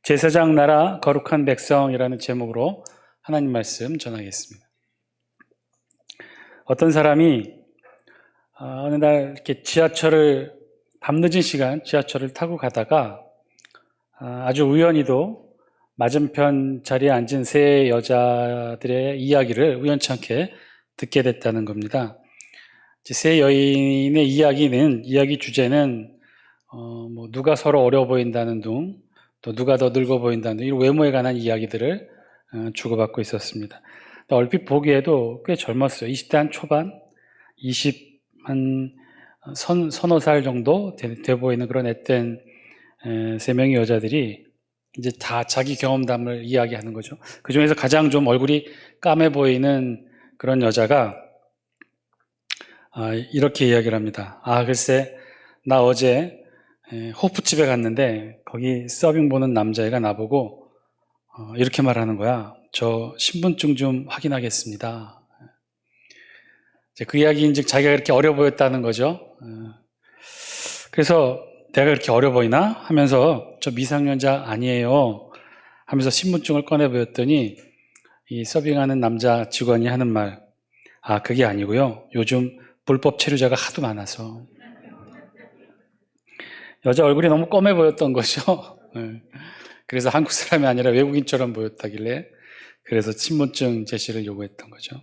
제사장 나라 거룩한 백성이라는 제목으로 하나님 말씀 전하겠습니다. 어떤 사람이 어느 날 이렇게 밤늦은 시간 지하철을 타고 가다가 아주 우연히도 맞은편 자리에 앉은 세 여자들의 이야기를 우연찮게 듣게 됐다는 겁니다. 세 여인의 이야기 주제는 누가 서로 어려 보인다는 둥, 또 누가 더 늙어 보인다는 둥, 이런 외모에 관한 이야기들을 주고받고 있었습니다. 얼핏 보기에도 꽤 젊었어요. 20대 한 초반, 서너 살 정도 돼 보이는 그런 앳된 세 명의 여자들이 이제 다 자기 경험담을 이야기하는 거죠. 그 중에서 가장 좀 얼굴이 까매 보이는 그런 여자가 이렇게 이야기를 합니다. 글쎄, 나 어제 호프집에 갔는데 거기 서빙 보는 남자애가 나보고 이렇게 말하는 거야. 저 신분증 좀 확인하겠습니다. 그 이야기인즉 자기가 그렇게 어려 보였다는 거죠. 그래서 내가 그렇게 어려 보이나? 하면서 저 미성년자 아니에요 하면서 신분증을 꺼내 보였더니 이 서빙하는 남자 직원이 하는 말, 그게 아니고요. 요즘 불법 체류자가 하도 많아서. 여자 얼굴이 너무 검해 보였던 거죠. 그래서 한국 사람이 아니라 외국인처럼 보였다길래 그래서 신분증 제시를 요구했던 거죠.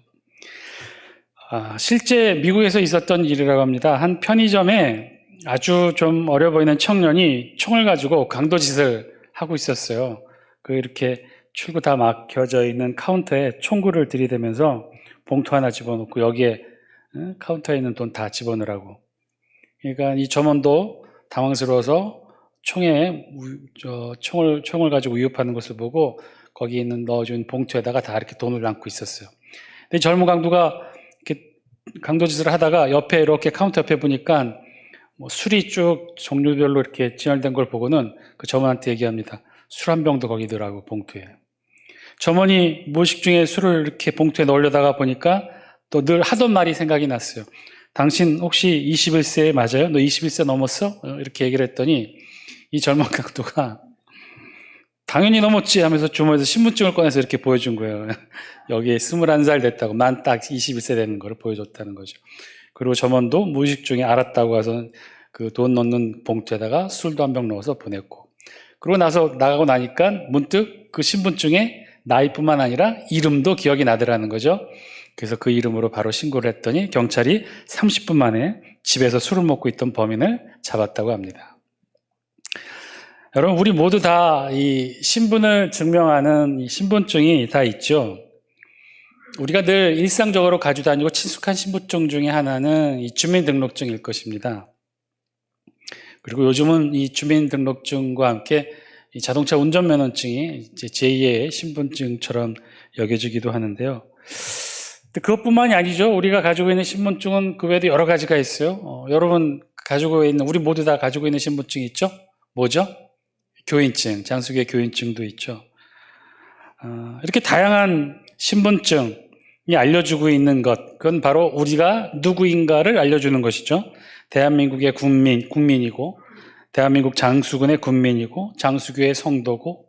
실제 미국에서 있었던 일이라고 합니다. 한 편의점에 아주 좀 어려 보이는 청년이 총을 가지고 강도짓을 하고 있었어요. 이렇게 출구 다 막혀져 있는 카운터에 총구를 들이대면서 봉투 하나 집어넣고 여기에 카운터에 있는 돈 다 집어넣으라고. 그러니까 이 점원도 당황스러워서 총을 가지고 위협하는 것을 보고 거기 있는 넣어준 봉투에다가 다 이렇게 돈을 담고 있었어요. 근데 젊은 강도가 이렇게 강도짓을 하다가 옆에 이렇게 카운터 옆에 보니까 술이 쭉 종류별로 이렇게 진열된 걸 보고는 그 점원한테 얘기합니다. 술 한 병도 거기 더라고 봉투에. 점원이 무의식 중에 술을 이렇게 봉투에 넣으려다가 보니까 또 늘 하던 말이 생각이 났어요. 당신 혹시 21세 맞아요? 너 21세 넘었어? 이렇게 얘기를 했더니 이 젊은 강도가 당연히 넘었지 하면서 주머니에서 신분증을 꺼내서 이렇게 보여준 거예요. 여기에 21살 됐다고, 만 딱 21세 되는 거를 보여줬다는 거죠. 그리고 점원도 무의식 중에 알았다고 해서 그 돈 넣는 봉투에다가 술도 한 병 넣어서 보냈고, 그러고 나서 나가고 나니까 문득 그 신분증에 나이뿐만 아니라 이름도 기억이 나더라는 거죠. 그래서 그 이름으로 바로 신고를 했더니 경찰이 30분 만에 집에서 술을 먹고 있던 범인을 잡았다고 합니다. 여러분, 우리 모두 다 이 신분을 증명하는 이 신분증이 다 있죠. 우리가 늘 일상적으로 가지고 다니고 친숙한 신분증 중에 하나는 이 주민등록증일 것입니다. 그리고 요즘은 이 주민등록증과 함께 이 자동차 운전면허증이 이제 제2의 신분증처럼 여겨지기도 하는데요. 그것뿐만이 아니죠. 우리가 가지고 있는 신분증은 그 외에도 여러 가지가 있어요. 여러분 가지고 있는, 우리 모두 다 가지고 있는 신분증이 있죠? 뭐죠? 교인증, 장수기의 교인증도 있죠. 이렇게 다양한 신분증이 알려주고 있는 것, 그건 바로 우리가 누구인가를 알려주는 것이죠. 대한민국의 국민이고, 대한민국 장수군의 군민이고, 장수교의 성도고,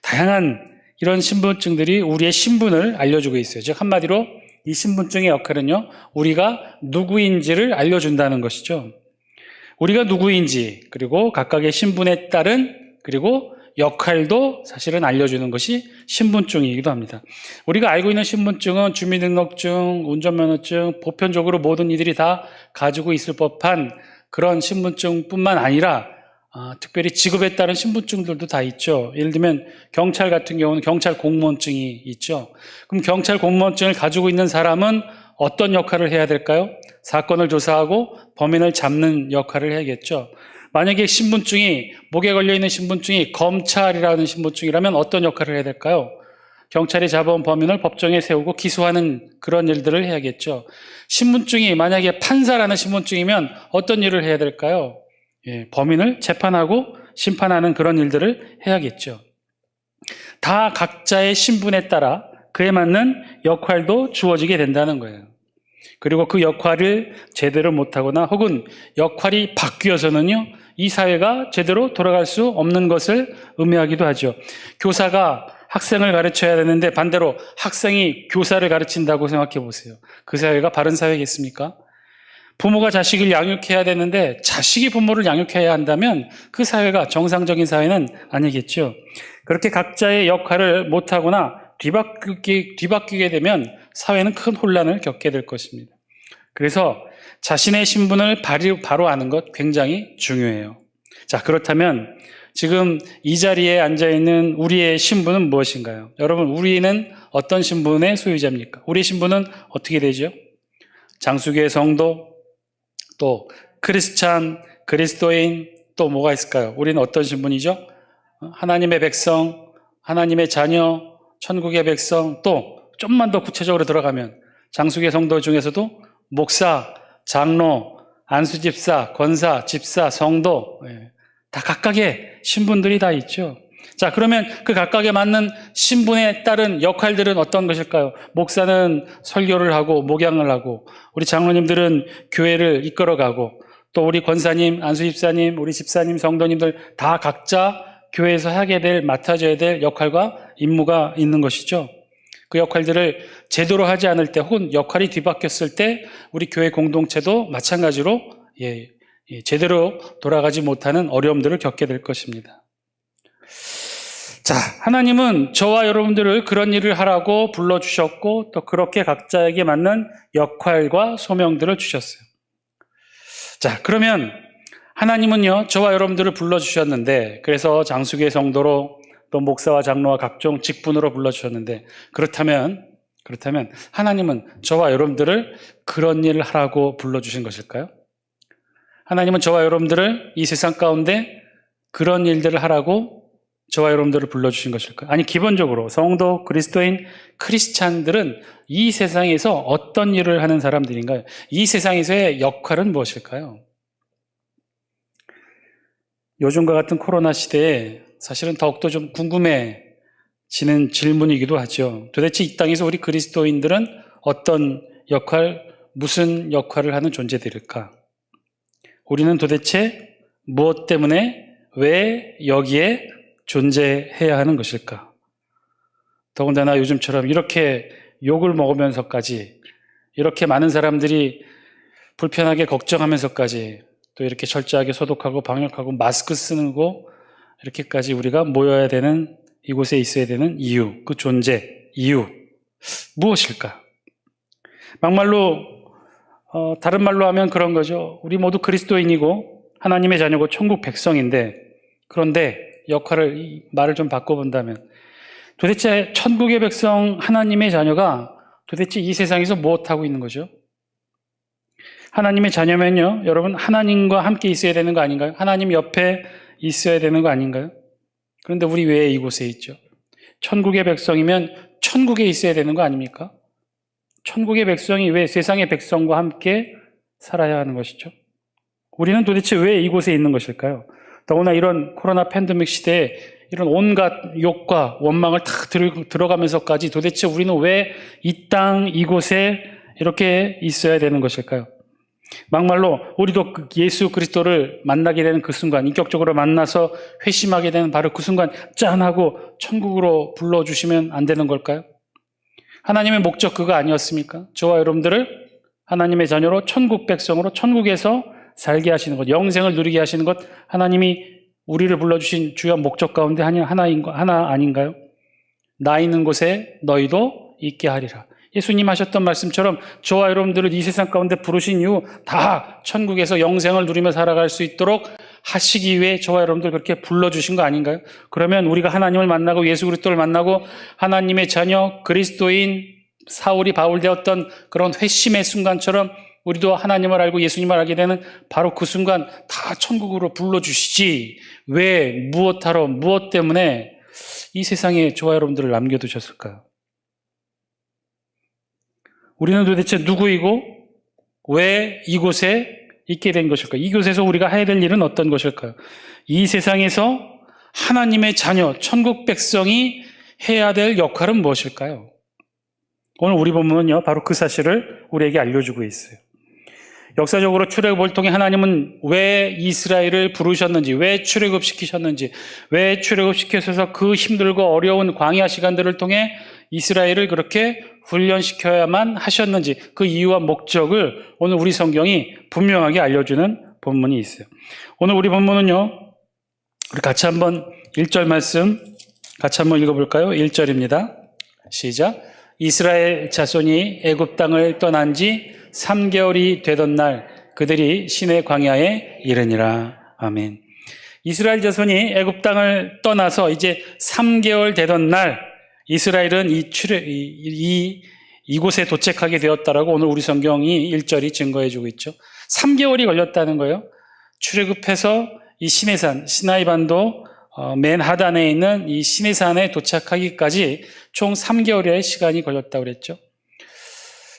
다양한 이런 신분증들이 우리의 신분을 알려주고 있어요. 즉 한마디로 이 신분증의 역할은요, 우리가 누구인지를 알려준다는 것이죠. 우리가 누구인지, 그리고 각각의 신분에 따른, 그리고 역할도 사실은 알려주는 것이 신분증이기도 합니다. 우리가 알고 있는 신분증은 주민등록증, 운전면허증, 보편적으로 모든 이들이 다 가지고 있을 법한 그런 신분증뿐만 아니라 특별히 직업에 따른 신분증들도 다 있죠. 예를 들면 경찰 같은 경우는 경찰 공무원증이 있죠. 그럼 경찰 공무원증을 가지고 있는 사람은 어떤 역할을 해야 될까요? 사건을 조사하고 범인을 잡는 역할을 해야겠죠. 만약에 신분증이, 목에 걸려있는 신분증이 검찰이라는 신분증이라면 어떤 역할을 해야 될까요? 경찰이 잡아온 범인을 법정에 세우고 기소하는 그런 일들을 해야겠죠. 신분증이 만약에 판사라는 신분증이면 어떤 일을 해야 될까요? 범인을 재판하고 심판하는 그런 일들을 해야겠죠. 다 각자의 신분에 따라 그에 맞는 역할도 주어지게 된다는 거예요. 그리고 그 역할을 제대로 못하거나 혹은 역할이 바뀌어서는요, 이 사회가 제대로 돌아갈 수 없는 것을 의미하기도 하죠. 교사가 학생을 가르쳐야 되는데 반대로 학생이 교사를 가르친다고 생각해 보세요. 그 사회가 바른 사회겠습니까? 부모가 자식을 양육해야 되는데 자식이 부모를 양육해야 한다면 그 사회가 정상적인 사회는 아니겠죠. 그렇게 각자의 역할을 못하거나 뒤바뀌게 되면 사회는 큰 혼란을 겪게 될 것입니다. 그래서 자신의 신분을 바로 아는 것 굉장히 중요해요. 자, 그렇다면 지금 이 자리에 앉아있는 우리의 신분은 무엇인가요? 여러분, 우리는 어떤 신분의 소유자입니까? 우리의 신분은 어떻게 되죠? 장수교회 성도, 또 크리스찬, 그리스도인, 또 뭐가 있을까요? 우리는 어떤 신분이죠? 하나님의 백성, 하나님의 자녀, 천국의 백성, 또 좀만 더 구체적으로 들어가면 장수교회 성도 중에서도 목사, 장로, 안수집사, 권사, 집사, 성도, 다 각각의 신분들이 다 있죠. 자, 그러면 그 각각에 맞는 신분에 따른 역할들은 어떤 것일까요? 목사는 설교를 하고 목양을 하고, 우리 장로님들은 교회를 이끌어가고, 또 우리 권사님, 안수집사님, 우리 집사님, 성도님들 다 각자 교회에서 하게 될, 맡아줘야 될 역할과 임무가 있는 것이죠. 그 역할들을 제대로 하지 않을 때 혹은 역할이 뒤바뀌었을 때 우리 교회 공동체도 마찬가지로 제대로 돌아가지 못하는 어려움들을 겪게 될 것입니다. 자, 하나님은 저와 여러분들을 그런 일을 하라고 불러주셨고 또 그렇게 각자에게 맞는 역할과 소명들을 주셨어요. 자, 그러면 하나님은요, 저와 여러분들을 불러주셨는데, 그래서 장수교회 성도로 또 목사와 장로와 각종 직분으로 불러주셨는데, 그렇다면 하나님은 저와 여러분들을 그런 일을 하라고 불러주신 것일까요? 하나님은 저와 여러분들을 이 세상 가운데 그런 일들을 하라고 저와 여러분들을 불러주신 것일까요? 아니, 기본적으로 성도, 그리스도인, 크리스찬들은 이 세상에서 어떤 일을 하는 사람들인가요? 이 세상에서의 역할은 무엇일까요? 요즘과 같은 코로나 시대에 사실은 더욱더 좀 궁금해지는 질문이기도 하죠. 도대체 이 땅에서 우리 그리스도인들은 어떤 역할, 무슨 역할을 하는 존재들일까? 우리는 도대체 무엇 때문에 왜 여기에 존재해야 하는 것일까? 더군다나 요즘처럼 이렇게 욕을 먹으면서까지, 이렇게 많은 사람들이 불편하게 걱정하면서까지 또 이렇게 철저하게 소독하고 방역하고 마스크 쓰는 거 이렇게까지 우리가 모여야 되는, 이곳에 있어야 되는 이유, 그 존재, 이유 무엇일까? 막말로 다른 말로 하면 그런 거죠. 우리 모두 그리스도인이고 하나님의 자녀고 천국 백성인데, 그런데 말을 좀 바꿔본다면 도대체 천국의 백성 하나님의 자녀가 도대체 이 세상에서 무엇하고 있는 거죠? 하나님의 자녀면요, 여러분, 하나님과 함께 있어야 되는 거 아닌가요? 하나님 옆에 있어야 되는 거 아닌가요? 그런데 우리 왜 이곳에 있죠? 천국의 백성이면 천국에 있어야 되는 거 아닙니까? 천국의 백성이 왜 세상의 백성과 함께 살아야 하는 것이죠? 우리는 도대체 왜 이곳에 있는 것일까요? 더구나 이런 코로나 팬데믹 시대에 이런 온갖 욕과 원망을 다 들어가면서까지 도대체 우리는 왜 이 땅 이곳에 이렇게 있어야 되는 것일까요? 막말로 우리도 예수 그리스도를 만나게 되는 그 순간, 인격적으로 만나서 회심하게 되는 바로 그 순간 짠하고 천국으로 불러주시면 안 되는 걸까요? 하나님의 목적 그거 아니었습니까? 저와 여러분들을 하나님의 자녀로 천국 백성으로 천국에서 살게 하시는 것, 영생을 누리게 하시는 것, 하나님이 우리를 불러주신 주요 목적 가운데 하나 아닌가요? 나 있는 곳에 너희도 있게 하리라. 예수님 하셨던 말씀처럼 저와 여러분들을 이 세상 가운데 부르신 이후 다 천국에서 영생을 누리며 살아갈 수 있도록 하시기 위해 저와 여러분들 그렇게 불러주신 거 아닌가요? 그러면 우리가 하나님을 만나고 예수 그리스도를 만나고 하나님의 자녀, 그리스도인, 사울이 바울 되었던 그런 회심의 순간처럼 우리도 하나님을 알고 예수님을 알게 되는 바로 그 순간 다 천국으로 불러주시지, 왜, 무엇하러, 무엇 때문에 이 세상에 저와 여러분들을 남겨두셨을까요? 우리는 도대체 누구이고 왜 이곳에 있게 된 것일까요? 이곳에서 우리가 해야 될 일은 어떤 것일까요? 이 세상에서 하나님의 자녀, 천국 백성이 해야 될 역할은 무엇일까요? 오늘 우리 본문은요, 바로 그 사실을 우리에게 알려주고 있어요. 역사적으로 출애굽을 통해 하나님은 왜 이스라엘을 부르셨는지, 왜 출애굽시키셨는지, 왜 출애굽시켜서 그 힘들고 어려운 광야 시간들을 통해 이스라엘을 그렇게 훈련시켜야만 하셨는지 그 이유와 목적을 오늘 우리 성경이 분명하게 알려주는 본문이 있어요. 오늘 우리 본문은요, 우리 같이 한번 1절 말씀 같이 한번 읽어볼까요? 1절입니다. 시작. 이스라엘 자손이 애굽 땅을 떠난 지 3개월이 되던 날 그들이 시내 광야에 이르니라. 아멘. 이스라엘 자손이 애굽 땅을 떠나서 이제 3개월 되던 날 이스라엘은 이곳에 도착하게 되었다라고 오늘 우리 성경이 1절이 증거해주고 있죠. 3개월이 걸렸다는 거예요. 출애굽해서 이 시내산, 시나이반도 맨 하단에 있는 이 시내산에 도착하기까지 총 3개월의 시간이 걸렸다고 그랬죠.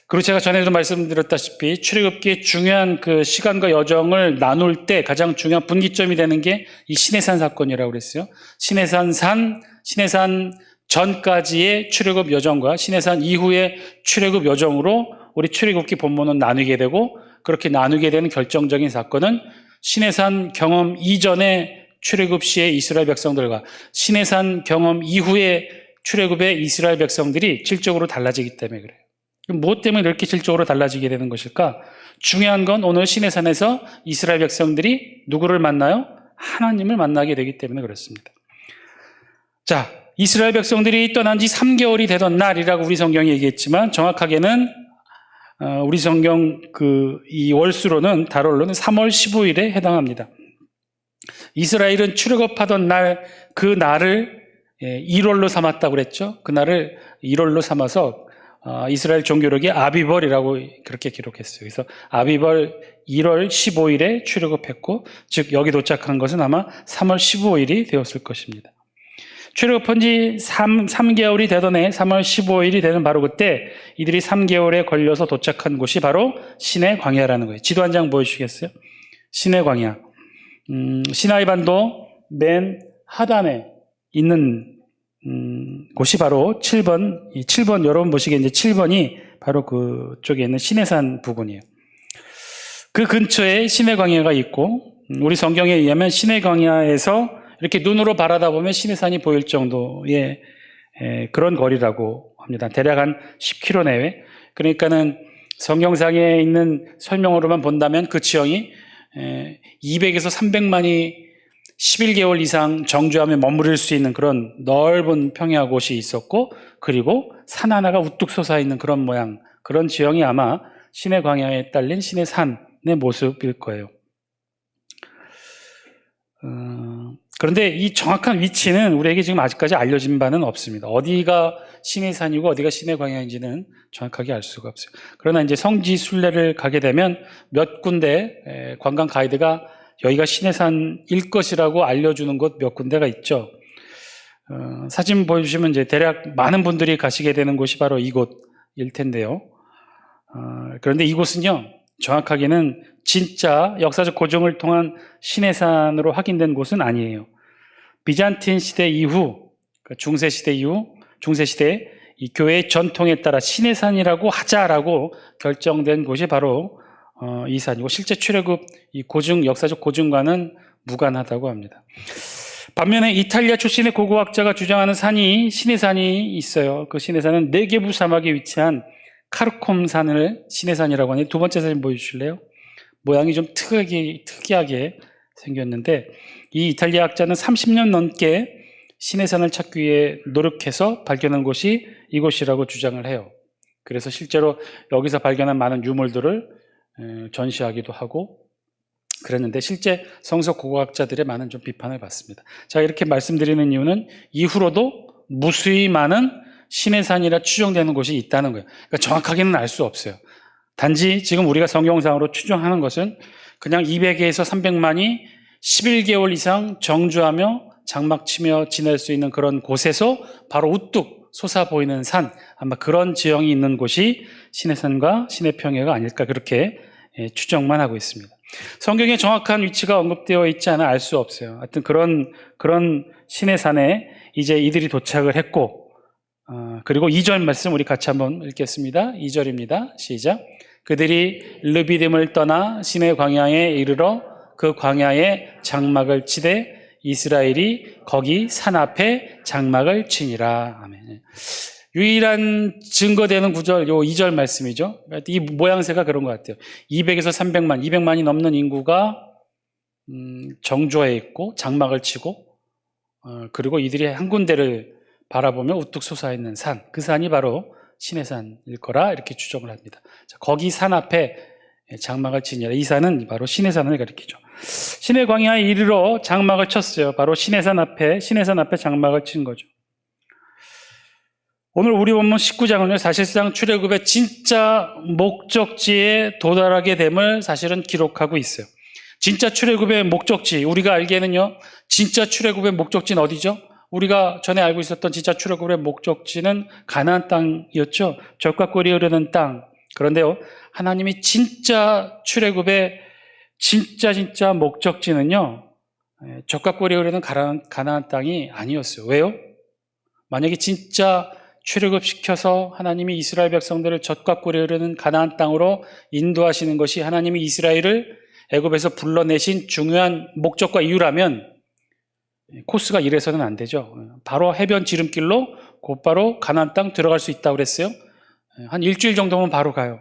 그리고 제가 전에도 말씀드렸다시피 출애굽기의 중요한 그 시간과 여정을 나눌 때 가장 중요한 분기점이 되는 게 이 시내산 사건이라고 그랬어요. 시내산 전까지의 출애굽 여정과 시내산 이후의 출애굽 여정으로 우리 출애굽기 본문은 나누게 되고, 그렇게 나누게 되는 결정적인 사건은 시내산 경험 이전의 출애굽 시의 이스라엘 백성들과 시내산 경험 이후의 출애굽의 이스라엘 백성들이 질적으로 달라지기 때문에 그래요. 무엇 때문에 이렇게 질적으로 달라지게 되는 것일까? 중요한 건 오늘 시내산에서 이스라엘 백성들이 누구를 만나요? 하나님을 만나게 되기 때문에 그렇습니다. 자, 이스라엘 백성들이 떠난 지 3개월이 되던 날이라고 우리 성경이 얘기했지만 정확하게는 우리 성경 이 월수로는 달월로는 3월 15일에 해당합니다. 이스라엘은 출애굽하던 날 그 날을 1월로 삼았다고 그랬죠. 그 날을 1월로 삼아서 이스라엘 종교력이 아비벌이라고 그렇게 기록했어요. 그래서 아비벌 1월 15일에 출애굽했고, 즉 여기 도착한 것은 아마 3월 15일이 되었을 것입니다. 출애굽한 지 3개월이 되던 해 3월 15일이 되는 바로 그때 이들이 3개월에 걸려서 도착한 곳이 바로 시내 광야라는 거예요. 지도 한 장 보여주시겠어요? 시내 광야. 시나이반도 맨 하단에 있는 곳이 바로 7번, 이 7번, 여러분 보시기에 이제 7번이 바로 그쪽에 있는 시내산 부분이에요. 그 근처에 시내 광야가 있고, 우리 성경에 의하면 시내 광야에서 이렇게 눈으로 바라다 보면 시내산이 보일 정도의 그런 거리라고 합니다. 대략 한 10km 내외. 그러니까는 성경상에 있는 설명으로만 본다면 그 지형이 200에서 300만이 11개월 이상 정주하며 머무를 수 있는 그런 넓은 평야 곳이 있었고, 그리고 산 하나가 우뚝 솟아있는 그런 모양, 그런 지형이 아마 시내 광야에 딸린 시내 산의 모습일 거예요. 그런데 이 정확한 위치는 우리에게 지금 아직까지 알려진 바는 없습니다. 어디가 시내 산이고 어디가 시내 광야인지는 정확하게 알 수가 없어요. 그러나 이제 성지 순례를 가게 되면 몇 군데 관광 가이드가 여기가 시내산일 것이라고 알려주는 곳 몇 군데가 있죠. 사진 보여주시면 이제 대략 많은 분들이 가시게 되는 곳이 바로 이곳일 텐데요. 그런데 이곳은요, 정확하게는 진짜 역사적 고증을 통한 시내산으로 확인된 곳은 아니에요. 비잔틴 시대 이후, 중세 시대 이후, 중세 시대 이 교회의 전통에 따라 시내산이라고 하자라고 결정된 곳이 바로 이 산이고, 실제 출애굽 이 고증, 역사적 고증과는 무관하다고 합니다. 반면에 이탈리아 출신의 고고학자가 주장하는 산이 시내산이 있어요. 그 시내산은 네게부 사막에 위치한 카르콤산을 시내산이라고 하는데, 두 번째 사진 보여주실래요? 모양이 좀 특이하게 생겼는데, 이 이탈리아 학자는 30년 넘게 시내산을 찾기 위해 노력해서 발견한 곳이 이곳이라고 주장을 해요. 그래서 실제로 여기서 발견한 많은 유물들을 전시하기도 하고 그랬는데, 실제 성서 고고학자들의 많은 좀 비판을 받습니다. 자, 이렇게 말씀드리는 이유는 이후로도 무수히 많은 시내산이라 추정되는 곳이 있다는 거예요. 그러니까 정확하게는 알 수 없어요. 단지 지금 우리가 성경상으로 추정하는 것은 그냥 200에서 300만이 11개월 이상 정주하며 장막치며 지낼 수 있는 그런 곳에서 바로 우뚝 솟아 보이는 산, 아마 그런 지형이 있는 곳이 시내산과 시내평야가 아닐까, 그렇게 추정만 하고 있습니다. 성경에 정확한 위치가 언급되어 있지 않아 알 수 없어요. 하여튼 그런 시내산에 이제 이들이 도착을 했고, 그리고 2절 말씀 우리 같이 한번 읽겠습니다. 2절입니다. 시작. 그들이 르비딤을 떠나 시내 광야에 이르러 그 광야에 장막을 치되 이스라엘이 거기 산 앞에 장막을 치니라. 아멘. 유일한 증거되는 구절, 요 2절 말씀이죠. 이 모양새가 그런 것 같아요. 200에서 300만, 200만이 넘는 인구가 정조에 있고 장막을 치고 그리고 이들이 한 군데를 바라보며 우뚝 솟아있는 산, 그 산이 바로 시내산일 거라 이렇게 추정을 합니다. 자, 거기 산 앞에 장막을 치니라. 이 산은 바로 시내산을 가리키죠. 시내 광야에 이르러 장막을 쳤어요. 바로 시내산 앞에 장막을 친 거죠. 오늘 우리 본문 19장은요, 사실상 출애굽의 진짜 목적지에 도달하게 됨을 사실은 기록하고 있어요. 진짜 출애굽의 목적지, 우리가 알기에는요, 진짜 출애굽의 목적지는 어디죠? 우리가 전에 알고 있었던 진짜 출애굽의 목적지는 가나안 땅이었죠. 젖과 꿀이 흐르는 땅. 그런데요, 하나님이 진짜 출애굽의 진짜 목적지는요, 젖과 꿀이 흐르는 가나안 땅이 아니었어요. 왜요? 만약에 진짜 출애굽시켜서 하나님이 이스라엘 백성들을 젖과 꿀이 흐르는 가나안 땅으로 인도하시는 것이 하나님이 이스라엘을 애굽에서 불러내신 중요한 목적과 이유라면 코스가 이래서는 안 되죠. 바로 해변 지름길로 곧바로 가나안 땅 들어갈 수 있다고 그랬어요. 한 일주일 정도면 바로 가요.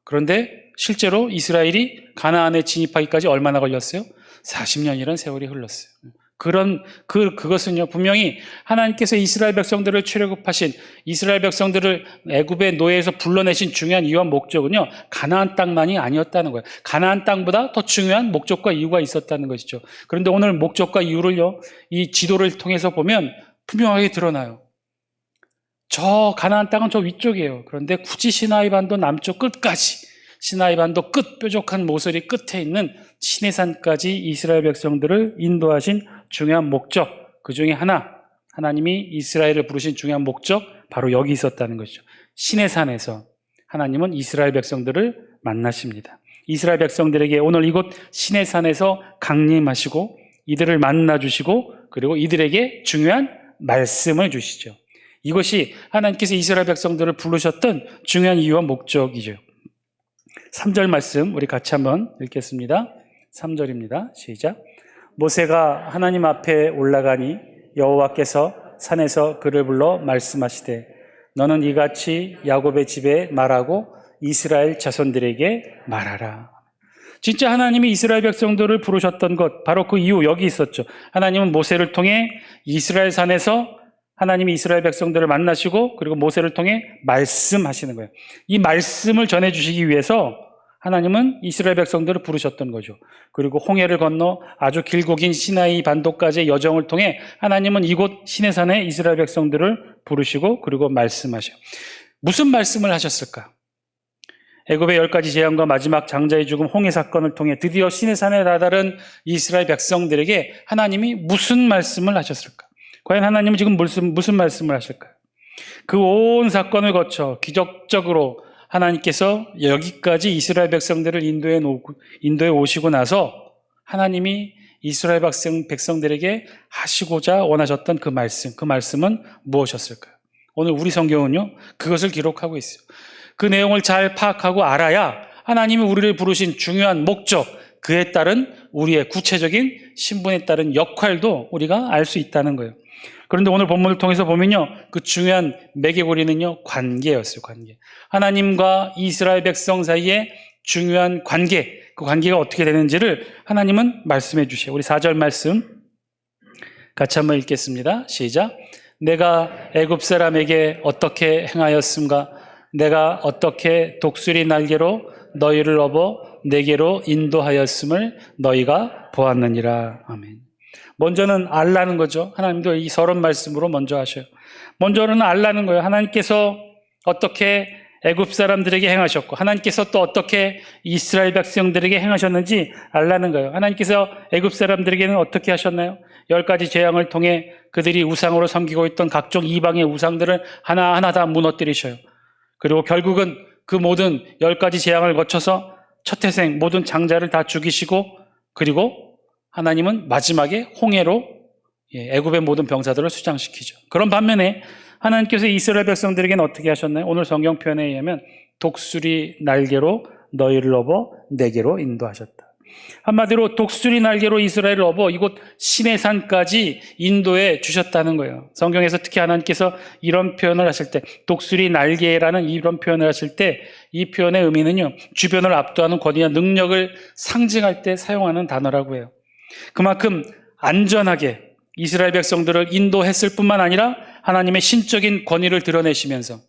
그런데 실제로 이스라엘이 가나안에 진입하기까지 얼마나 걸렸어요? 40년이라는 세월이 흘렀어요. 그것은요, 분명히 하나님께서 이스라엘 백성들을 출애굽하신, 이스라엘 백성들을 애굽의 노예에서 불러내신 중요한 이유와 목적은요, 가나안 땅만이 아니었다는 거예요. 가나안 땅보다 더 중요한 목적과 이유가 있었다는 것이죠. 그런데 오늘 목적과 이유를요, 이 지도를 통해서 보면 분명하게 드러나요. 저 가나안 땅은 저 위쪽이에요. 그런데 굳이 시나이 반도 남쪽 끝까지, 시나이 반도 끝, 뾰족한 모서리 끝에 있는 시내산까지 이스라엘 백성들을 인도하신 중요한 목적, 그 중에 하나, 하나님이 이스라엘을 부르신 중요한 목적, 바로 여기 있었다는 것이죠. 시내산에서 하나님은 이스라엘 백성들을 만나십니다. 이스라엘 백성들에게 오늘 이곳 시내산에서 강림하시고 이들을 만나주시고 그리고 이들에게 중요한 말씀을 주시죠. 이것이 하나님께서 이스라엘 백성들을 부르셨던 중요한 이유와 목적이죠. 3절 말씀 우리 같이 한번 읽겠습니다. 3절입니다. 시작. 모세가 하나님 앞에 올라가니 여호와께서 산에서 그를 불러 말씀하시되 너는 이같이 야곱의 집에 말하고 이스라엘 자손들에게 말하라. 진짜 하나님이 이스라엘 백성들을 부르셨던 것, 바로 그 이유 여기 있었죠. 하나님은 모세를 통해 이스라엘 산에서 하나님이 이스라엘 백성들을 만나시고 그리고 모세를 통해 말씀하시는 거예요. 이 말씀을 전해주시기 위해서 하나님은 이스라엘 백성들을 부르셨던 거죠. 그리고 홍해를 건너 아주 길고 긴 시나이 반도까지의 여정을 통해 하나님은 이곳 시내산에 이스라엘 백성들을 부르시고 그리고 말씀하셔요. 무슨 말씀을 하셨을까? 애굽의 10가지 재앙과 마지막 장자의 죽음 홍해 사건을 통해 드디어 시내산에 다다른 이스라엘 백성들에게 하나님이 무슨 말씀을 하셨을까? 과연 하나님은 지금 무슨 말씀을 하실까요? 그 온 사건을 거쳐 기적적으로 하나님께서 여기까지 이스라엘 백성들을 인도에 오시고 나서 하나님이 이스라엘 백성들에게 하시고자 원하셨던 그 말씀은 무엇이었을까요? 오늘 우리 성경은요, 그것을 기록하고 있어요. 그 내용을 잘 파악하고 알아야 하나님이 우리를 부르신 중요한 목적, 그에 따른 우리의 구체적인 신분에 따른 역할도 우리가 알 수 있다는 거예요. 그런데 오늘 본문을 통해서 보면요, 그 중요한 매개고리는요, 관계였어요, 관계. 하나님과 이스라엘 백성 사이의 중요한 관계, 그 관계가 어떻게 되는지를 하나님은 말씀해 주세요. 우리 4절 말씀 같이 한번 읽겠습니다. 시작. 내가 애굽 사람에게 어떻게 행하였음가? 내가 어떻게 독수리 날개로 너희를 업어 내게로 인도하였음을 너희가 보았느니라. 아멘. 먼저는 알라는 거죠. 하나님도 이 서론 말씀으로 먼저 하셔요. 먼저는 알라는 거예요. 하나님께서 어떻게 애굽 사람들에게 행하셨고 하나님께서 또 어떻게 이스라엘 백성들에게 행하셨는지 알라는 거예요. 하나님께서 애굽 사람들에게는 어떻게 하셨나요? 10가지 재앙을 통해 그들이 우상으로 섬기고 있던 각종 이방의 우상들을 하나하나 다 무너뜨리셔요. 그리고 결국은 그 모든 10가지 재앙을 거쳐서 첫 태생 모든 장자를 다 죽이시고 그리고 하나님은 마지막에 홍해로 애굽의 모든 병사들을 수장시키죠. 그런 반면에 하나님께서 이스라엘 백성들에게는 어떻게 하셨나요? 오늘 성경 표현에 의하면 독수리 날개로 너희를 업어 내게로 인도하셨다. 한마디로 독수리 날개로 이스라엘을 업어 이곳 시내산까지 인도해 주셨다는 거예요. 성경에서 특히 하나님께서 이런 표현을 하실 때, 독수리 날개라는 이런 표현을 하실 때, 이 표현의 의미는요, 주변을 압도하는 권위와 능력을 상징할 때 사용하는 단어라고 해요. 그만큼 안전하게 이스라엘 백성들을 인도했을 뿐만 아니라 하나님의 신적인 권위를 드러내시면서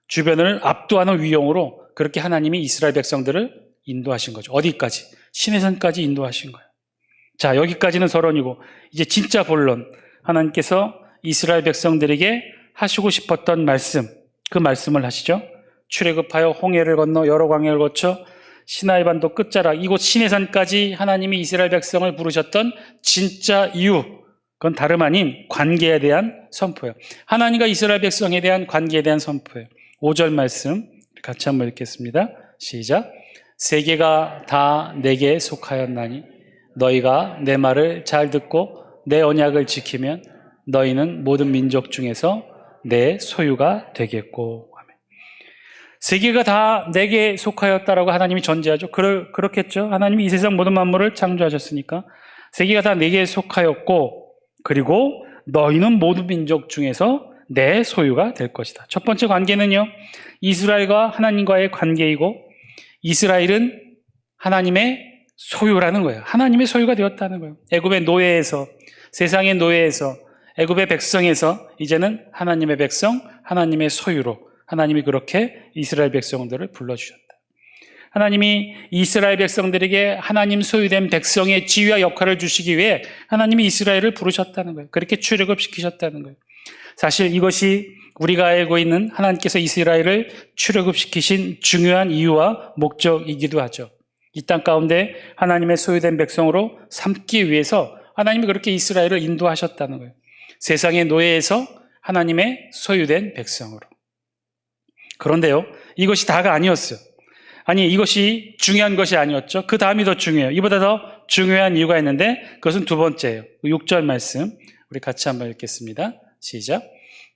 주변을 압도하는 위용으로 그렇게 하나님이 이스라엘 백성들을 인도하신 거죠. 어디까지? 시내산까지 인도하신 거예요. 자, 여기까지는 서론이고 이제 진짜 본론, 하나님께서 이스라엘 백성들에게 하시고 싶었던 말씀, 그 말씀을 하시죠. 출애굽하여 홍해를 건너 여러 광야를 거쳐 시나이 반도 끝자락 이곳 시내산까지 하나님이 이스라엘 백성을 부르셨던 진짜 이유, 그건 다름 아닌 관계에 대한 선포예요. 하나님과 이스라엘 백성에 대한 관계에 대한 선포예요. 5절 말씀 같이 한번 읽겠습니다. 시작. 세계가 다 내게 속하였나니 너희가 내 말을 잘 듣고 내 언약을 지키면 너희는 모든 민족 중에서 내 소유가 되겠고. 아멘. 세계가 다 내게 속하였다라고 하나님이 전제하죠. 그렇겠죠. 하나님이 이 세상 모든 만물을 창조하셨으니까 세계가 다 내게 속하였고, 그리고 너희는 모든 민족 중에서 내 소유가 될 것이다. 첫 번째 관계는요, 이스라엘과 하나님과의 관계이고, 이스라엘은 하나님의 소유라는 거예요. 하나님의 소유가 되었다는 거예요. 애굽의 노예에서, 세상의 노예에서, 애굽의 백성에서 이제는 하나님의 백성, 하나님의 소유로 하나님이 그렇게 이스라엘 백성들을 불러주셨다. 하나님이 이스라엘 백성들에게 하나님 소유된 백성의 지위와 역할을 주시기 위해 하나님이 이스라엘을 부르셨다는 거예요. 그렇게 출애굽시키셨다는 거예요. 사실 이것이 우리가 알고 있는 하나님께서 이스라엘을 출애굽시키신 중요한 이유와 목적이기도 하죠. 이 땅 가운데 하나님의 소유된 백성으로 삼기 위해서 하나님이 그렇게 이스라엘을 인도하셨다는 거예요. 세상의 노예에서 하나님의 소유된 백성으로. 그런데요, 이것이 다가 아니었어요. 아니, 이것이 중요한 것이 아니었죠. 그 다음이 더 중요해요. 이보다 더 중요한 이유가 있는데 그것은 두 번째예요. 6절 말씀 우리 같이 한번 읽겠습니다. 시작.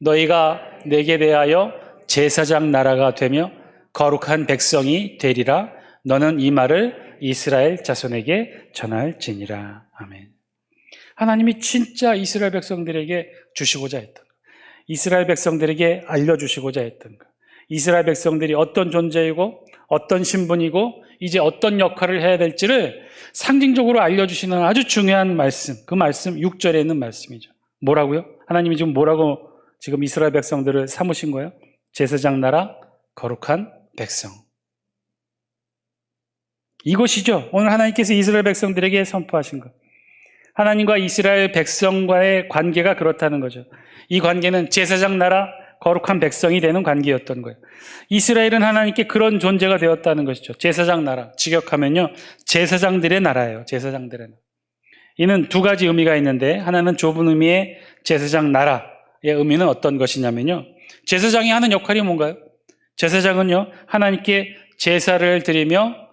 너희가 내게 대하여 제사장 나라가 되며 거룩한 백성이 되리라. 너는 이 말을 이스라엘 자손에게 전할지니라. 아멘. 하나님이 진짜 이스라엘 백성들에게 주시고자 했던 것, 이스라엘 백성들에게 알려주시고자 했던 것, 이스라엘 백성들이 어떤 존재이고 어떤 신분이고 이제 어떤 역할을 해야 될지를 상징적으로 알려주시는 아주 중요한 말씀, 그 말씀 6절에 있는 말씀이죠. 뭐라고요? 하나님이 지금 뭐라고 지금 이스라엘 백성들을 삼으신 거예요? 제사장 나라, 거룩한 백성. 이것이죠. 오늘 하나님께서 이스라엘 백성들에게 선포하신 것. 하나님과 이스라엘 백성과의 관계가 그렇다는 거죠. 이 관계는 제사장 나라, 거룩한 백성이 되는 관계였던 거예요. 이스라엘은 하나님께 그런 존재가 되었다는 것이죠. 제사장 나라, 직역하면요, 제사장들의 나라예요. 제사장들의 나라. 이는 두 가지 의미가 있는데, 하나는 좁은 의미의 제사장 나라의 의미는 어떤 것이냐면요, 제사장이 하는 역할이 뭔가요? 제사장은요, 하나님께 제사를 드리며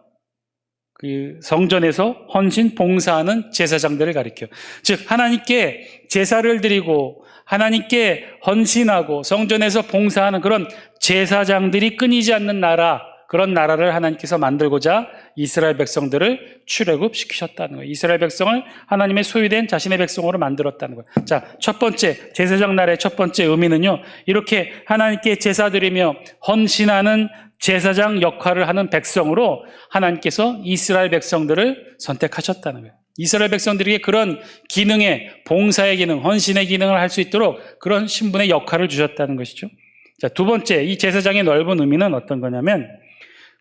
그 성전에서 헌신 봉사하는 제사장들을 가리켜요. 즉 하나님께 제사를 드리고 하나님께 헌신하고 성전에서 봉사하는 그런 제사장들이 끊이지 않는 나라, 그런 나라를 하나님께서 만들고자 이스라엘 백성들을 출애굽시키셨다는 거예요. 이스라엘 백성을 하나님의 소유된 자신의 백성으로 만들었다는 거예요. 자, 첫 번째 제사장 나라의 첫 번째 의미는요, 이렇게 하나님께 제사 드리며 헌신하는 제사장 역할을 하는 백성으로 하나님께서 이스라엘 백성들을 선택하셨다는 거예요. 이스라엘 백성들에게 그런 기능의, 봉사의 기능, 헌신의 기능을 할 수 있도록 그런 신분의 역할을 주셨다는 것이죠. 자, 두 번째, 이 제사장의 넓은 의미는 어떤 거냐면,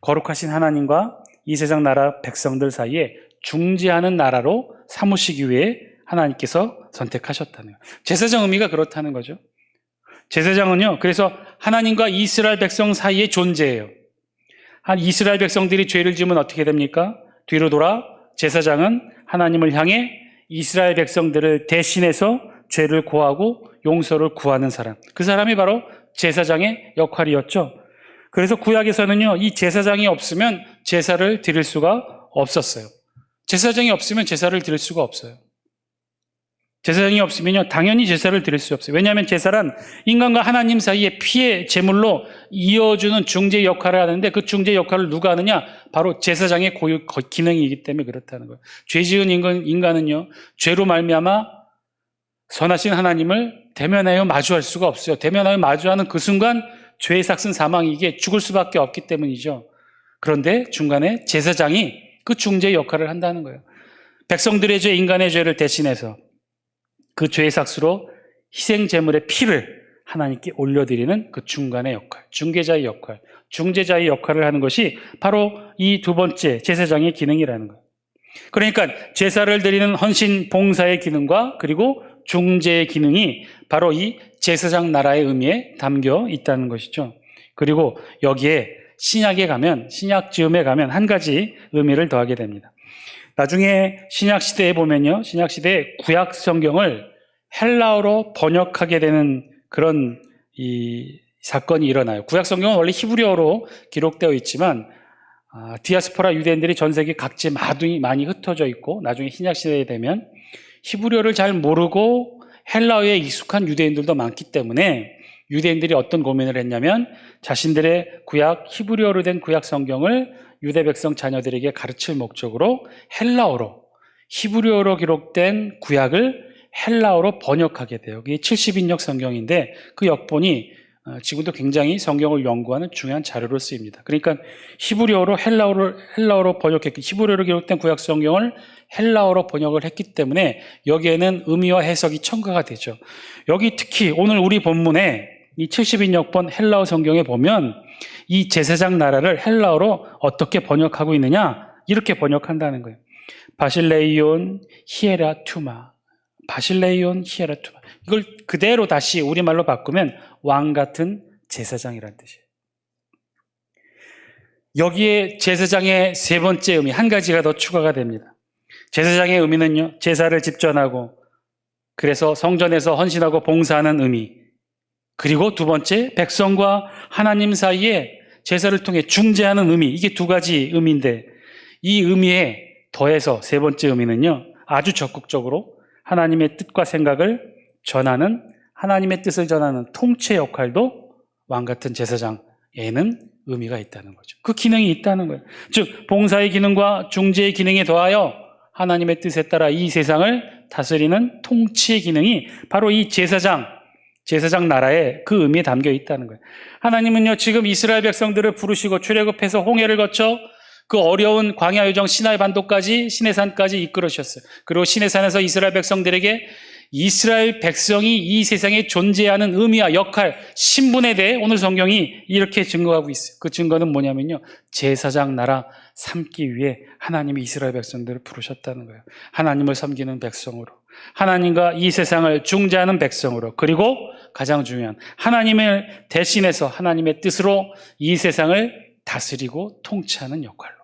거룩하신 하나님과 이 세상 나라 백성들 사이에 중재하는 나라로 삼으시기 위해 하나님께서 선택하셨다는 거예요. 제사장 의미가 그렇다는 거죠. 제사장은요, 그래서 하나님과 이스라엘 백성 사이의 존재예요. 이스라엘 백성들이 죄를 지으면 어떻게 됩니까? 뒤로 돌아 제사장은 하나님을 향해 이스라엘 백성들을 대신해서 죄를 고하고 용서를 구하는 사람, 그 사람이 바로 제사장의 역할이었죠. 그래서 구약에서는요, 이 제사장이 없으면 제사를 드릴 수가 없었어요. 제사장이 없으면 제사를 드릴 수가 없어요. 제사장이 없으면요, 당연히 제사를 드릴 수 없어요. 왜냐하면 제사란 인간과 하나님 사이의 피의 제물로 이어주는 중재 역할을 하는데, 그 중재 역할을 누가 하느냐? 바로 제사장의 고유 기능이기 때문에 그렇다는 거예요. 죄 지은 인간은요, 죄로 말미암아 선하신 하나님을 대면하여 마주할 수가 없어요. 대면하여 마주하는 그 순간 죄의 삭은 사망이기에 죽을 수밖에 없기 때문이죠. 그런데 중간에 제사장이 그 중재 역할을 한다는 거예요. 백성들의 죄, 인간의 죄를 대신해서 그 죄의 삭수로 희생 제물의 피를 하나님께 올려드리는 그 중간의 역할, 중개자의 역할, 중재자의 역할을 하는 것이 바로 이 두 번째 제사장의 기능이라는 거예요. 그러니까 제사를 드리는 헌신 봉사의 기능과 그리고 중재의 기능이 바로 이 제사장 나라의 의미에 담겨 있다는 것이죠. 그리고 여기에 신약에 가면, 신약 즈음에 가면 한 가지 의미를 더하게 됩니다. 나중에 신약 시대에 보면요, 신약 시대에 구약 성경을 헬라어로 번역하게 되는 그런 이 사건이 일어나요. 구약 성경은 원래 히브리어로 기록되어 있지만 디아스포라 유대인들이 전 세계 각지에 많이 흩어져 있고, 나중에 신약 시대에 되면 히브리어를 잘 모르고 헬라어에 익숙한 유대인들도 많기 때문에 유대인들이 어떤 고민을 했냐면 자신들의 구약, 히브리어로 된 구약 성경을 유대 백성 자녀들에게 가르칠 목적으로 헬라어로, 히브리어로 기록된 구약을 헬라어로 번역하게 돼요. 이게 70인역 성경인데 그 역본이 지금도 굉장히 성경을 연구하는 중요한 자료로 쓰입니다. 그러니까 히브리어로 헬라어로 번역했기, 히브리어로 기록된 구약 성경을 헬라어로 번역을 했기 때문에 여기에는 의미와 해석이 첨가가 되죠. 여기 특히 오늘 우리 본문에 이 70인역본 헬라어 성경에 보면 이 제사장 나라를 헬라어로 어떻게 번역하고 있느냐? 이렇게 번역한다는 거예요. 바실레이온 히에라투마. 바실레이온 히에라투마. 이걸 그대로 다시 우리말로 바꾸면 왕 같은 제사장이라는 뜻이에요. 여기에 제사장의 세 번째 의미, 한 가지가 더 추가가 됩니다. 제사장의 의미는요, 제사를 집전하고 그래서 성전에서 헌신하고 봉사하는 의미, 그리고 두 번째, 백성과 하나님 사이에 제사를 통해 중재하는 의미, 이게 두 가지 의미인데 이 의미에 더해서 세 번째 의미는요, 아주 적극적으로 하나님의 뜻과 생각을 전하는, 하나님의 뜻을 전하는 통치 역할도 왕같은 제사장에는 의미가 있다는 거죠. 그 기능이 있다는 거예요. 즉 봉사의 기능과 중재의 기능에 더하여 하나님의 뜻에 따라 이 세상을 다스리는 통치의 기능이 바로 이 제사장 나라의 그 의미에 담겨 있다는 거예요. 하나님은요, 지금 이스라엘 백성들을 부르시고 출애굽해서 홍해를 거쳐 그 어려운 광야 여정 시나이 반도까지, 시내산까지 이끌으셨어요. 그리고 시내산에서 이스라엘 백성들에게 이스라엘 백성이 이 세상에 존재하는 의미와 역할, 신분에 대해 오늘 성경이 이렇게 증거하고 있어요. 그 증거는 뭐냐면요, 제사장 나라 삼기 위해 하나님이 이스라엘 백성들을 부르셨다는 거예요. 하나님을 섬기는 백성으로, 하나님과 이 세상을 중재하는 백성으로, 그리고 가장 중요한 하나님을 대신해서 하나님의 뜻으로 이 세상을 다스리고 통치하는 역할로,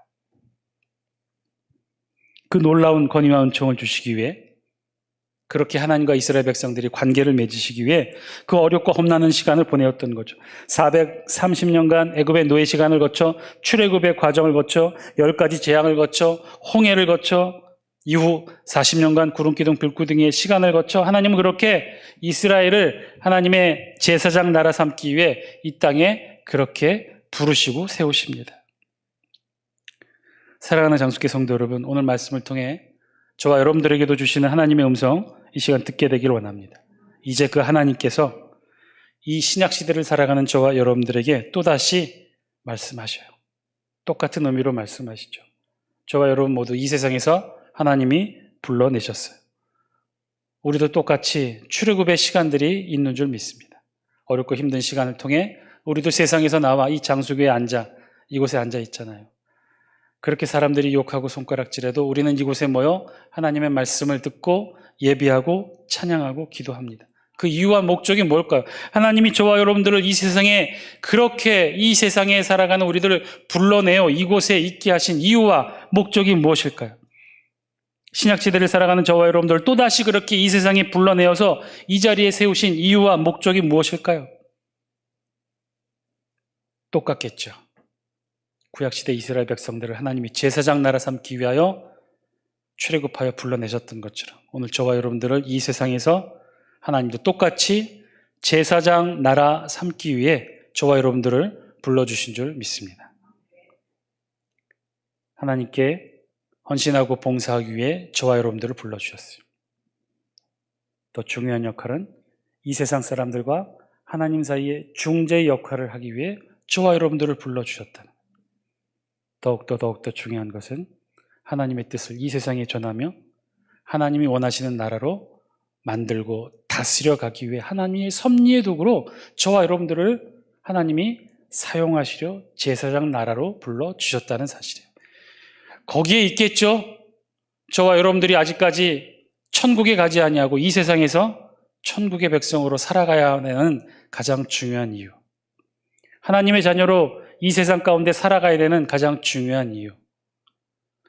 그 놀라운 권위와 은총을 주시기 위해, 그렇게 하나님과 이스라엘 백성들이 관계를 맺으시기 위해 그 어렵고 험난한 시간을 보내었던 거죠. 430년간 애굽의 노예 시간을 거쳐, 출애굽의 과정을 거쳐, 10가지 재앙을 거쳐, 홍해를 거쳐, 이후 40년간 구름기둥 불기둥의 시간을 거쳐 하나님은 그렇게 이스라엘을 하나님의 제사장 나라 삼기 위해 이 땅에 그렇게 부르시고 세우십니다. 사랑하는 장수교 성도 여러분, 오늘 말씀을 통해 저와 여러분들에게도 주시는 하나님의 음성 이 시간 듣게 되기를 원합니다. 이제 그 하나님께서 이 신약시대를 살아가는 저와 여러분들에게 또다시 말씀하셔요. 똑같은 의미로 말씀하시죠. 저와 여러분 모두 이 세상에서 하나님이 불러내셨어요. 우리도 똑같이 출애굽의 시간들이 있는 줄 믿습니다. 어렵고 힘든 시간을 통해 우리도 세상에서 나와 이 장수교에 앉아, 이곳에 앉아 있잖아요. 그렇게 사람들이 욕하고 손가락질해도 우리는 이곳에 모여 하나님의 말씀을 듣고 예비하고 찬양하고 기도합니다. 그 이유와 목적이 뭘까요? 하나님이 저와 여러분들을 이 세상에, 그렇게 이 세상에 살아가는 우리들을 불러내어 이곳에 있게 하신 이유와 목적이 무엇일까요? 신약시대를 살아가는 저와 여러분들을 또다시 그렇게 이 세상에 불러내어서 이 자리에 세우신 이유와 목적이 무엇일까요? 똑같겠죠. 구약시대 이스라엘 백성들을 하나님이 제사장 나라 삼기 위하여 출애굽하여 불러내셨던 것처럼 오늘 저와 여러분들을 이 세상에서 하나님도 똑같이 제사장 나라 삼기 위해 저와 여러분들을 불러주신 줄 믿습니다. 하나님께 헌신하고 봉사하기 위해 저와 여러분들을 불러주셨어요. 더 중요한 역할은 이 세상 사람들과 하나님 사이의 중재 역할을 하기 위해 저와 여러분들을 불러주셨다는, 더욱더 중요한 것은 하나님의 뜻을 이 세상에 전하며 하나님이 원하시는 나라로 만들고 다스려 가기 위해 하나님의 섭리의 도구로 저와 여러분들을 하나님이 사용하시려 제사장 나라로 불러주셨다는 사실이에요. 거기에 있겠죠. 저와 여러분들이 아직까지 천국에 가지 아니하고 이 세상에서 천국의 백성으로 살아가야 하는 가장 중요한 이유, 하나님의 자녀로 이 세상 가운데 살아가야 되는 가장 중요한 이유,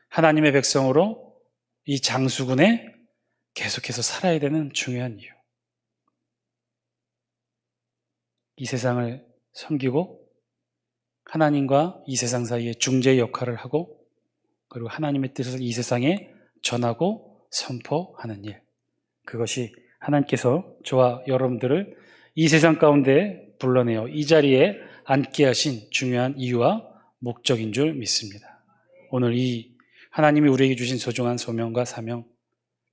하나님의 백성으로 이 장수군에 계속해서 살아야 되는 중요한 이유, 이 세상을 섬기고 하나님과 이 세상 사이에 중재 역할을 하고 그리고 하나님의 뜻을 이 세상에 전하고 선포하는 일, 그것이 하나님께서 저와 여러분들을 이 세상 가운데 불러내어 이 자리에 앉게 하신 중요한 이유와 목적인 줄 믿습니다. 오늘 이 하나님이 우리에게 주신 소중한 소명과 사명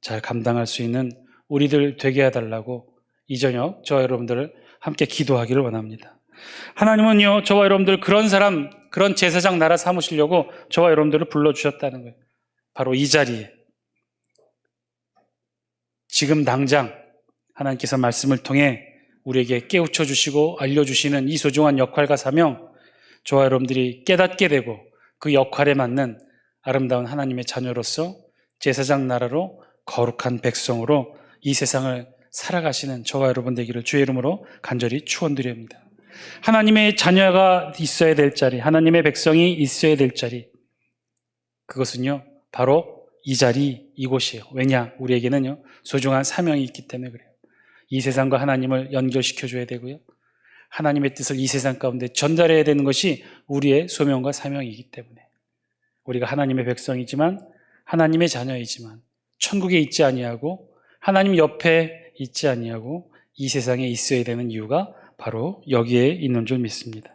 잘 감당할 수 있는 우리들 되게 해달라고 이 저녁 저와 여러분들을 함께 기도하기를 원합니다. 하나님은요, 저와 여러분들 그런 사람, 그런 제사장 나라 삼으시려고 저와 여러분들을 불러주셨다는 거예요. 바로 이 자리에 지금 당장 하나님께서 말씀을 통해 우리에게 깨우쳐 주시고 알려주시는 이 소중한 역할과 사명, 저와 여러분들이 깨닫게 되고 그 역할에 맞는 아름다운 하나님의 자녀로서 제사장 나라로 거룩한 백성으로 이 세상을 살아가시는 저와 여러분 되기를 주의 이름으로 간절히 축원드립니다. 하나님의 자녀가 있어야 될 자리, 하나님의 백성이 있어야 될 자리, 그것은요 바로 이 자리, 이곳이에요. 왜냐? 우리에게는요 소중한 사명이 있기 때문에 그래요. 이 세상과 하나님을 연결시켜줘야 되고요, 하나님의 뜻을 이 세상 가운데 전달해야 되는 것이 우리의 소명과 사명이기 때문에 우리가 하나님의 백성이지만 하나님의 자녀이지만 천국에 있지 아니하고 하나님 옆에 있지 아니하고 이 세상에 있어야 되는 이유가 바로 여기에 있는 줄 믿습니다.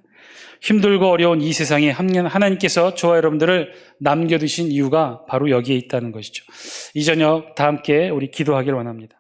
힘들고 어려운 이 세상에 하나님께서 저와 여러분들을 남겨두신 이유가 바로 여기에 있다는 것이죠. 이 저녁 다 함께 우리 기도하기를 원합니다.